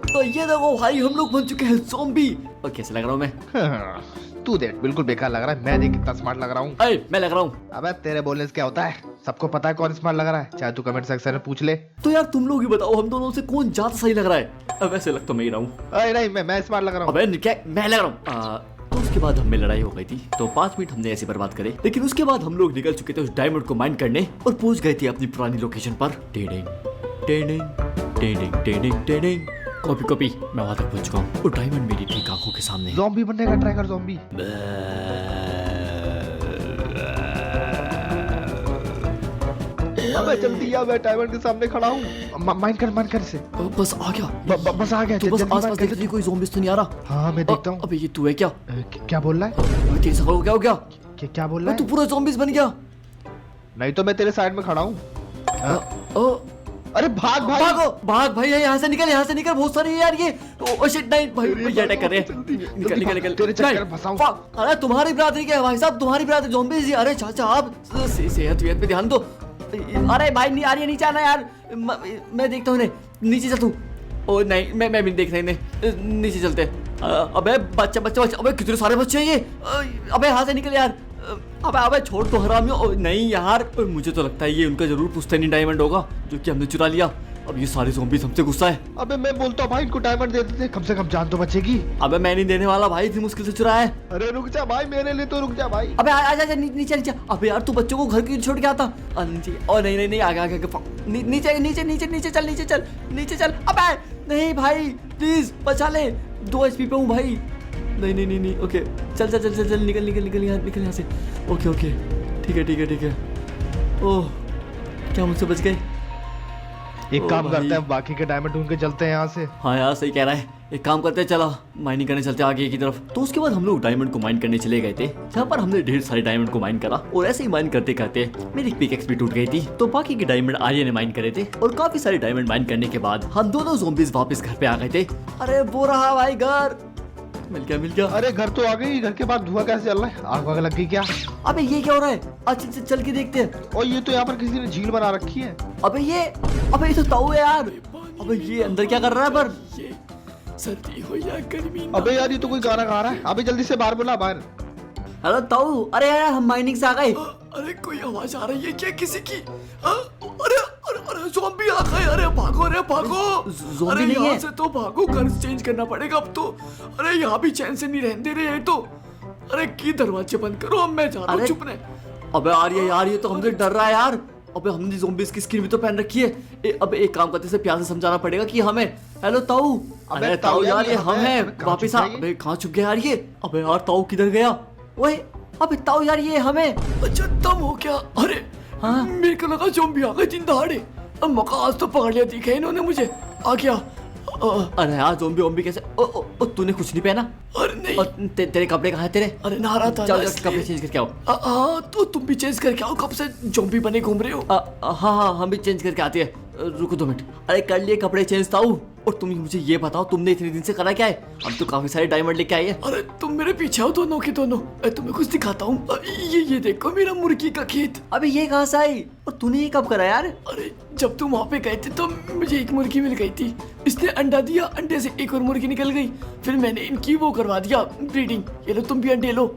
Speaker 3: तो ये देखो भाई, हम लोग बन चुके हैं ज़ॉम्बी। और कैसे लग रहा हूँ मैं?
Speaker 2: तू देख बिल्कुल बेकार लग रहा है, मैं देख कितना स्मार्ट लग रहा हूँ।
Speaker 3: अरे मैं लग रहा हूँ।
Speaker 2: अबे तेरे बोलने से क्या होता है, सबको पता है कौन स्मार्ट लग रहा है, चाहे तू कमेंट सेक्शन में पूछ ले।
Speaker 3: तो यार तुम लोग ही बताओ, हम दोनों से कौन ज्यादा सही लग रहा है? अब वैसे लग तो मैं ही रहा हूँ।
Speaker 2: अरे नहीं मैं स्मार्ट लग रहा हूँ।
Speaker 3: अबे क्या मैं लग रहा हूँ? तो उसके बाद हम में लड़ाई हो गई थी, तो 5 मिनट हमने ऐसे बर्बाद करे। लेकिन उसके बाद हम लोग निकल चुके थे उस डायमंड को माइन करने और पहुंच गए थे अपनी पुरानी लोकेशन पर। Tending tending tending tending tending. Copy copy, मैं वहां तक पहुंच चुका हूँ और डायमंड मेरी ठीक आंखों के सामने।
Speaker 2: ज़ॉम्बी बनने का ट्राई कर, ज़ॉम्बी। अबे जल्दी आ, मैं डायमंड के सामने खड़ा हूँ। माइन कर इसे।
Speaker 3: बस आ गया,
Speaker 2: बस आ गया।
Speaker 3: तो बस
Speaker 2: जल्दी
Speaker 3: आसपास
Speaker 2: माइन
Speaker 3: देख
Speaker 2: कर।
Speaker 3: रही कोई ज़ॉम्बीज़ तो नहीं आ रहा।
Speaker 2: हाँ मैं देखता हूँ।
Speaker 3: अबे ये तू है क्या?
Speaker 2: क्या बोल रहा है?
Speaker 3: तेरी शक्ल को क्या हो गया?
Speaker 2: क्या बोल रहा
Speaker 3: तू
Speaker 2: है?
Speaker 3: पूरा ज़ॉम्बीज़ बन गया।
Speaker 2: नहीं तो मैं तेरे साइड में खड़ा हूँ। अरे भाग भाई,
Speaker 3: भाग भाई, यहाँ से निकल, बहुत सारे हैं यार ये। ओ शिट, नहीं भाई, ये अटैक कर रहे हैं। निकल।
Speaker 2: तेरे चक्कर में फंसा हूँ।
Speaker 3: अरे तुम्हारी बिरादरी क्या है भाई साहब? तुम्हारी बिरादरी ज़ॉम्बीज़ ही। अरे चाचा आप सेहत पे ध्यान दो। अरे भाई नहीं आ रही है, नीचे आना यार। मैं देखता हूँ इन्हें। नीचे चल तू। ओ नहीं, मैं भी देख रहा इन्हें। नीचे चलते। अबे बच्चा, अबे कितने सारे बच्चे हैं ये। अबे यहाँ से निकल यार। अबे छोड़ तो हरामियों। नहीं यार, मुझे तो लगता है ये उनका जरूर पुश्तैनी डायमंड होगा जो कि हमने चुरा लिया। अब ये सारे ज़ॉम्बीज़ हमसे गुस्सा है।
Speaker 2: अबे मैं बोलता हूँ भाई, इनको डायमंड दे देते, कम से कम जान तो बचेगी।
Speaker 3: अबे मैं नहीं देने वाला भाई, इतनी मुश्किल से चुराया है।
Speaker 2: अरे रुक जा भाई, मेरे लिए तो रुक जा भाई।
Speaker 3: अबे आजा नीचे। अबे यार तू बच्चों को घर क्यों छोड़ के आता? नीचे। ओ नहीं, आगे नीचे चल। अबे नहीं भाई, प्लीज बचा ले। 2 HP पे हूँ भाई। नहीं। ओके चल निकल यहाँ से। ओके ठीक है। ओह क्या मुझसे बच गए?
Speaker 2: एक काम
Speaker 3: भाई।
Speaker 2: करते हैं, बाकी के डायमंड ढूंढ के चलते हैं यहाँ से।
Speaker 3: हाँ यार सही कह रहा है। एक काम करते हैं, चला माइनिंग करने चलते हैं आगे की तरफ। तो उसके बाद हम लोग डायमंड को माइन करने चले गए थे, जहाँ पर हमने ढेर सारे डायमंड को माइन करा। और ऐसे ही माइन करते करते मेरी पिकैक्स भी टूट गई थी। तो बाकी के डायमंड आर्य ने माइन करे थे और काफी सारे डायमंड माइन करने के बाद हम दोनों ज़ॉम्बीज़ वापस घर पे आ गए थे। अरे वो रहा भाई घर। मिल गया।
Speaker 2: अरे घर तो आ गई, घर के बाद धुआं कैसे चल रहा है? आग वाग लग गई क्या?
Speaker 3: अबे ये क्या हो रहा है? अच्छा चल के देखते हैं।
Speaker 2: और ये तो यहाँ पर किसी ने झील बना रखी है।
Speaker 3: अबे ये तो ताऊ है यार। अबे ये अंदर क्या कर रहा है? पर सर्दी हो या गर्मी।
Speaker 2: अबे यार ये तो कोई गाना गा रहा है। अबे जल्दी से बाहर बुला, बाहर।
Speaker 3: हेलो ताऊ। अरे यार हम माइनिंग से आ गए।
Speaker 6: अरे कोई आवाज आ रही है क्या किसी की? अरे ज़ॉम्बी आ गए। अरे भागो
Speaker 3: ज़ॉम्बी
Speaker 6: अरे
Speaker 3: नहीं
Speaker 6: यहाँ
Speaker 3: है।
Speaker 6: से तो भागो, घर चेंज करना पड़ेगा अब तो। अरे यहाँ भी चैन से नहीं रहने दे रहे हैं तो। अरे की दरवाजे बंद करो, अब मैं जा रहा हूँ, चुप रहे।
Speaker 3: अबे यार ये तो हमसे डर रहा है यार। अबे हमने ज़ॉम्बीज़ की स्किन भी तो पहन रखी है। अब एक काम करते से प्यार से समझाना पड़ेगा कि हमें। हेलो ताऊ। अरे ताऊ यार ये हम हैं, वापस आ। अबे कहाँ छुप गया यार ये? अबे यार ताऊ किधर गया? ओए अबे ताऊ यार ये हमें।
Speaker 6: अच्छा दम हो क्या? अरे
Speaker 3: हाँ।
Speaker 6: मेरे को लगा ज़ॉम्बी आ गए दिन दहाड़े। अब मौका आज तो पकड़ लिया, दिखे इन्होंने मुझे। आ गया।
Speaker 3: अरे यार ज़ॉम्बी कैसे? ओ तूने कुछ नहीं पहना?
Speaker 6: अरे नहीं।
Speaker 3: और तेरे कपड़े कहाँ है तेरे?
Speaker 6: अरे नहा रहा था।
Speaker 3: चल कपड़े चेंज करके आओ।
Speaker 6: तो तुम भी चेंज करके आओ, कब से ज़ॉम्बी बने घूम रहे हो?
Speaker 3: हाँ हम भी चेंज करके आते हैं। रुको 2 मिनट। अरे कर लिए कपड़े चेंज ताऊ। और तुम मुझे ये बताओ, तुमने इतने दिन से करा क्या है? हम तो काफी सारे डायमंड लेके आए हैं।
Speaker 6: अरे तुम मेरे पीछे हो दोनों के दोनों। तुम्हें कुछ दिखाता हूँ। ये देखो मेरा मुर्गी का खेत।
Speaker 3: अबे ये कहाँ से आई? और तूने ये कब करा यार?
Speaker 6: अरे जब तुम वहाँ पे गए थे तो मुझे एक मुर्गी मिल गई थी। इसने अंडा दिया, अंडे से एक और मुर्गी निकल गई। फिर मैंने इनकी वो करवा दिया, ब्रीडिंग। ये लो तुम भी अंडे लो,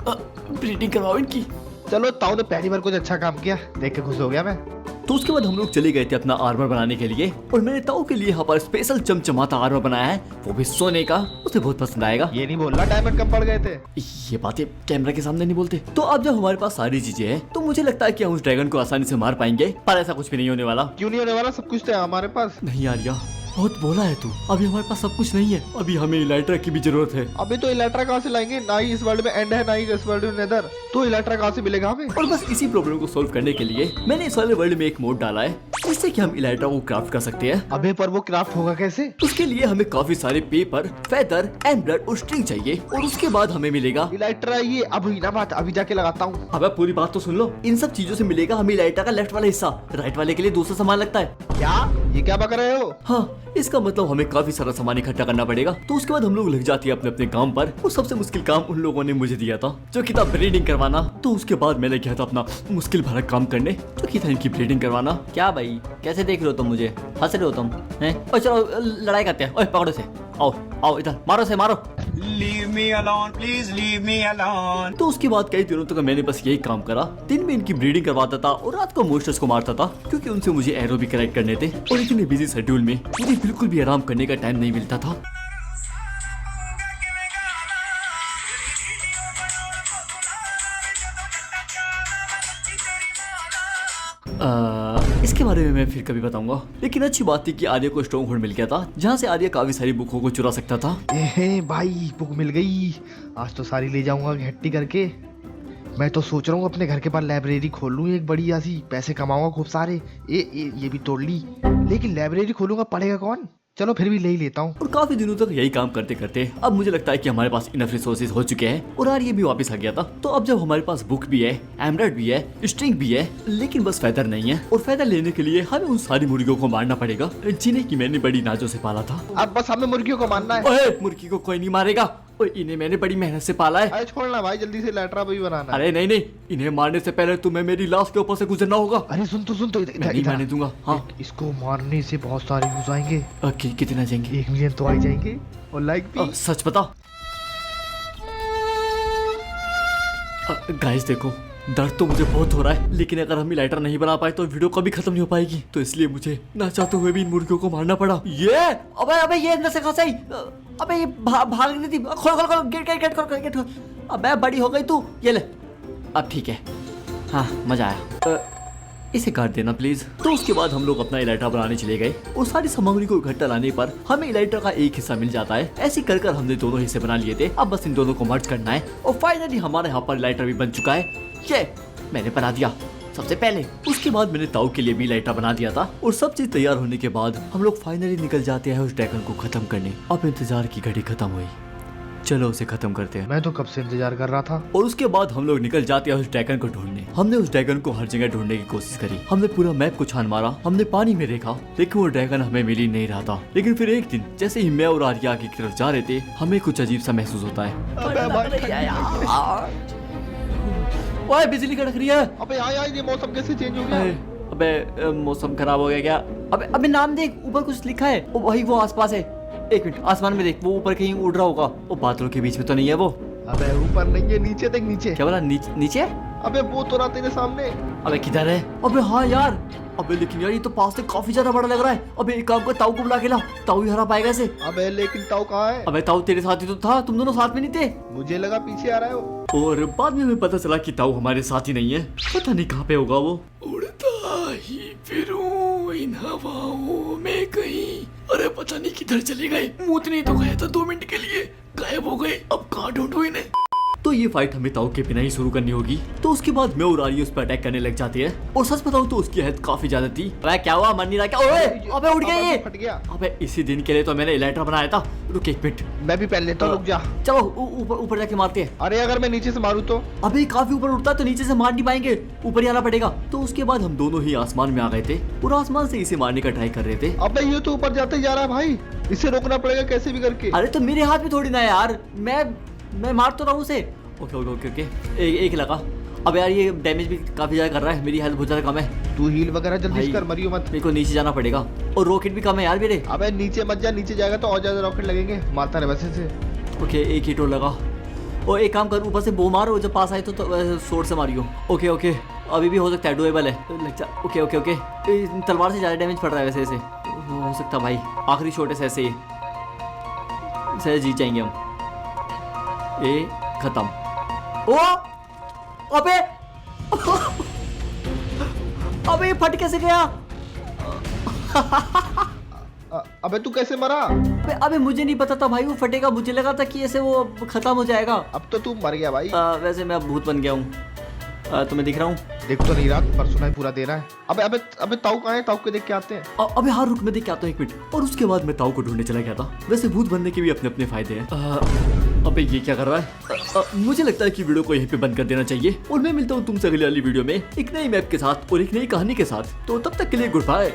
Speaker 6: ब्रीडिंग करवाओ इनकी।
Speaker 2: चलो ताऊ ने पहली बार कुछ अच्छा काम किया, देख के खुश हो गया मैं।
Speaker 3: तो उसके बाद हम लोग चले गए थे अपना आर्मर बनाने के लिए। और मैंने ताऊ के लिए यहाँ पर स्पेशल चमचमाता आर्मर बनाया है, वो भी सोने का। उसे बहुत पसंद आएगा।
Speaker 2: ये नहीं बोलना डायमंड कम पड़ गए थे।
Speaker 3: ये बातें कैमरा के सामने नहीं बोलते। तो अब जब हमारे पास सारी चीजें हैं तो मुझे लगता है कि हम उस ड्रैगन को आसानी से मार पाएंगे। पर ऐसा कुछ भी नहीं होने वाला।
Speaker 2: क्यों नहीं होने वाला? सब कुछ तो है हमारे पास।
Speaker 3: नहीं आर्या, बहुत बोला है तू। अभी हमारे पास सब कुछ नहीं है। अभी हमें इलाइट्रा की भी जरूरत है।
Speaker 2: अभी तो इलेक्ट्रा कहाँ से लाएंगे? ना ही इस वर्ल्ड में एंड है, ना ही इस वर्ल्ड में नेदर। तो इलेक्ट्रा कहाँ से मिलेगा हमें?
Speaker 3: और बस इसी प्रॉब्लम को सॉल्व करने के लिए मैंने इस वाले वर्ल्ड में एक मोड डाला है, जिससे कि हम इलाइट्रा को क्राफ्ट कर सकते हैं।
Speaker 2: अबे पर वो क्राफ्ट होगा कैसे?
Speaker 3: उसके लिए हमें काफी सारे पेपर, फेदर, एम्बलर और स्ट्रिंग चाहिए। और उसके बाद हमें मिलेगा
Speaker 2: इलेक्ट्रा। ये अभी ना बात, अभी जाके लगाता हूँ।
Speaker 3: अब पूरी बात तो सुन लो। इन सब चीजों से मिलेगा हमें इलाइट्रा का लेफ्ट वाला हिस्सा, राइट वाले के लिए दूसरा सामान लगता है।
Speaker 2: क्या? ये क्या बक रहे हो?
Speaker 3: हाँ, इसका मतलब हमें काफी सारा सामान इकट्ठा करना पड़ेगा। तो उसके बाद हम लोग लग जाते हैं अपने अपने काम पर। और सबसे मुश्किल काम उन लोगों ने मुझे दिया था, जो कि था ब्रीडिंग करवाना। तो उसके बाद मैंने किया था अपना मुश्किल भरा काम करने, जो कि था इनकी ब्रीडिंग करवाना। क्या भाई कैसे देख रहे हो तुम मुझे? हंस रहे हो तुम हैं? और चलो लड़ाई करते हैं। ओए पकड़ो से, आओ इधर, मारो से मारो।
Speaker 7: Leave me alone, please leave me alone.
Speaker 3: तो उसके बाद कई दिनों तक मैंने बस यही काम करा। दिन में इनकी ब्रीडिंग करवाता था और रात को मोस्टर्स को मारता था, क्योंकि उनसे मुझे एरो भी कलेक्ट करने थे। और इतने बिजी शेड्यूल में मुझे बिल्कुल भी आराम करने का टाइम नहीं मिलता था। इसके बारे में मैं फिर कभी बताऊंगा। लेकिन अच्छी बात थी कि आर्या को स्ट्रॉन्ग होल्ड मिल गया था जहाँ से आर्या काफी सारी बुकों को चुरा सकता था।
Speaker 2: भाई बुक मिल गई, आज तो सारी ले जाऊंगा घट्टी करके। मैं तो सोच रहा हूँ अपने घर के पास लाइब्रेरी खोल लूँ एक बढ़िया सी, पैसे कमाऊंगा खूब सारे। ये भी तोड़ ली, लेकिन लाइब्रेरी खोलूंगा पढ़ेगा कौन? चलो फिर भी ले ही लेता हूँ।
Speaker 3: और काफी दिनों तक यही काम करते करते अब मुझे लगता है कि हमारे पास इनफ रिसोर्सेज हो चुके हैं और आर्य भी वापस आ गया था। तो अब जब हमारे पास बुक भी है, एमराल्ड भी है, स्ट्रिंग भी है, लेकिन बस फेदर नहीं है। और फेदर लेने के लिए हमें उन सारी मुर्गियों को मारना पड़ेगा जिन्हें की मैंने बड़ी नाजों से पाला था।
Speaker 2: अब बस हमें मुर्गियों को मारना है।
Speaker 3: ओए, मुर्गी को कोई नहीं मारेगा, ओए इन्हें मैंने बड़ी मेहनत से पाला है।
Speaker 2: अरे छोड़ना भाई, जल्दी से लेटरा भी बनाना।
Speaker 3: अरे नहीं नहीं, इन्हें मारने से पहले तुम्हें मेरी लाश के ऊपर से गुजरना होगा।
Speaker 2: अरे सुन तो
Speaker 3: मैं नहीं मारने दूंगा। हाँ
Speaker 2: इसको मारने से बहुत सारे व्यूज आएंगे।
Speaker 3: कितने आ जाएंगे?
Speaker 2: 1 मिलियन तो आ ही जाएंगे और लाइक भी।
Speaker 3: सच बता। गाइस देखो, दर्द तो मुझे बहुत हो रहा है, लेकिन अगर हम लाइटर नहीं बना पाए तो वीडियो कभी खत्म नहीं हो पाएगी। तो इसलिए मुझे ना चाहते हुए भी इन मुर्गियों को मारना पड़ा। ये अबे ये अंदर से कहाँ से आई? अबे ये भाग रही थी। खोल गेट खोल। अबे बड़ी हो गई तू, ये ले। अब ठीक है, हाँ मजा आया। इसे काट देना प्लीज। तो उसके बाद हम लोग अपना इलाइटर बनाने चले गए और सारी सामग्री को इकट्ठा लाने पर हमें इलाइटर का एक हिस्सा मिल जाता है। ऐसे कर हमने दोनों हिस्से बना लिए थे। अब बस इन दोनों को मर्ज करना है और फाइनली हमारे यहाँ पर इलाइटर भी बन चुका है। ये मैंने बना दिया सबसे पहले। उसके बाद मैंने ताऊ के लिए भी लाइटर बना दिया था और सब चीज तैयार होने के बाद हम लोग फाइनली निकल जाते हैं उस ड्रैगन को खत्म करने। अब इंतजार की घड़ी खत्म हुई, चलो उसे खत्म करते हैं।
Speaker 2: मैं तो कब से इंतजार कर रहा था।
Speaker 3: और उसके बाद हम लोग निकल जाते हैं उस ड्रैगन को ढूंढने। हमने उस ड्रैगन को हर जगह ढूंढने की कोशिश करी। हमने पूरा मैप को छान मारा, हमने पानी में देखा, लेकिन वो ड्रैगन हमें मिल ही नहीं रहा था। लेकिन फिर एक दिन जैसे ही मैं और आर्या की तरफ जा रहे थे, हमें कुछ अजीब सा महसूस होता है। ओए बिजली कड़क रही है।
Speaker 2: अबे यार ये मौसम कैसे चेंज हो गया?
Speaker 3: अबे मौसम खराब हो गया क्या? अबे नाम देख, ऊपर कुछ लिखा है। ओ वही वो आसपास है। एक मिनट, आसमान में देख, वो ऊपर कहीं उड़ रहा होगा। वो बादलों के बीच में तो नहीं है वो?
Speaker 2: अबे ऊपर नहीं है, नीचे देख नीचे।
Speaker 3: क्या बोला? नीचे?
Speaker 2: अबे वो तो रहा तेरे सामने।
Speaker 3: अबे किधर है? अबे हाँ यार। अबे लेकिन यार ये तो पास से काफी ज्यादा बड़ा लग रहा है। अबे एक काम कर, ताऊ को बुला के ला, ताऊ ही हरा पाएगा इसे।
Speaker 2: अबे लेकिन ताऊ कहाँ है?
Speaker 3: अबे ताऊ तेरे साथ ही तो था, तुम दोनों साथ में नहीं थे?
Speaker 2: मुझे लगा पीछे आ रहा है वो।
Speaker 3: और बाद में हमें पता चला कि ताऊ हमारे साथ ही नहीं है। पता नहीं कहाँ पे होगा वो।
Speaker 6: उड़ता ही फिरूं इन हवाओं में कहीं। अरे पता नहीं किधर चले गए। मूतने तो गया था 2 मिनट के लिए, गायब हो गए। अब कहाँ ढूंढूं इन्हें?
Speaker 3: तो ये फाइट हमें ताऊ के बिना ही शुरू करनी होगी। तो उसके बाद मैं और आर्य उस पर अटैक करने लग जाते हैं। और सच बताऊं तो उसकी हेल्थ काफी ज्यादा थी। अबे क्या हुआ? मर नहीं रहा क्या? ओए अबे उड़ गया ये।
Speaker 2: फट गया।
Speaker 3: अबे इसी दिन के लिए तो मैंने इलाइटर बनाया था। रुक एक मिनट,
Speaker 2: मैं भी पहन लेता हूँ, रुक जा।
Speaker 3: चलो ऊपर जाके मारते हैं।
Speaker 2: अरे अगर मैं नीचे से मारूं तो?
Speaker 3: अबे काफी ऊपर उड़ता है तो नीचे से मार नहीं पाएंगे, ऊपर ही आना पड़ेगा। तो उसके बाद हम दोनों ही आसमान में आ गए थे और आसमान से इसे मारने का ट्राई कर रहे थे।
Speaker 2: अबे ये तो ऊपर जाते जा रहा है भाई, इसे रोकना पड़ेगा कैसे भी करके।
Speaker 3: अरे तो मेरे हाथ में थोड़ी ना है यार, मैं मार तो रहा हूँ उसे। ओके एक लगा। अब यार ये डैमेज भी काफी ज्यादा कर रहा है, मेरी हेल्थ बहुत ज्यादा कम है।
Speaker 2: तू हील वगैरह जल्दी कर, मरियो मत।
Speaker 3: मेरे को नीचे जाना पड़ेगा और रॉकेट भी कम है यार मेरे।
Speaker 2: अबे नीचे मत जा, नीचे जाएगा तो और ज्यादा रॉकेट लगेंगे। मारता रहे वैसे से।
Speaker 3: ओके एक हिट और लगा। और एक काम कर, ऊपर से बो मार, जब पास आए तो शॉर्ट से मारियो। ओके अभी भी हो सकता है, डुएबल है। लग जा। ओके तलवार से ज्यादा डैमेज पड़ रहा है वैसे ऐसे हो सकता भाई। आखिरी शॉट है ऐसे ही जीत जाएंगे हम। ए खत्म। ओ अबे अबे फट कैसे गया?
Speaker 2: अबे तू कैसे मरा?
Speaker 3: अबे मुझे नहीं पता था भाई वो फटेगा, मुझे लगा था कि ऐसे वो खत्म हो जाएगा।
Speaker 2: अब तो तू मर गया भाई।
Speaker 3: वैसे मैं भूत बन गया हूँ, तुम्हें दिख रहा हूँ?
Speaker 2: देख तो नहीं रहा पर सुनाई पूरा दे रहा है। अबे ताऊ कहाँ है? ताऊ को देख के आते हैं।
Speaker 3: अबे हाँ रुक, मैं देख के आता हूँ एक मिनट। और उसके बाद मैं ताऊ को ढूंढने चला गया था। वैसे भूत बनने के भी अपने अपने फायदे हैं। अबे ये क्या कर रहा है? मुझे लगता है कि वीडियो को यहीं पे बंद कर देना चाहिए और मैं मिलता हूँ तुमसे अगली वाली वीडियो में एक नई मैप के साथ और एक नई कहानी के साथ। तो तब तक के लिए गुड बाय।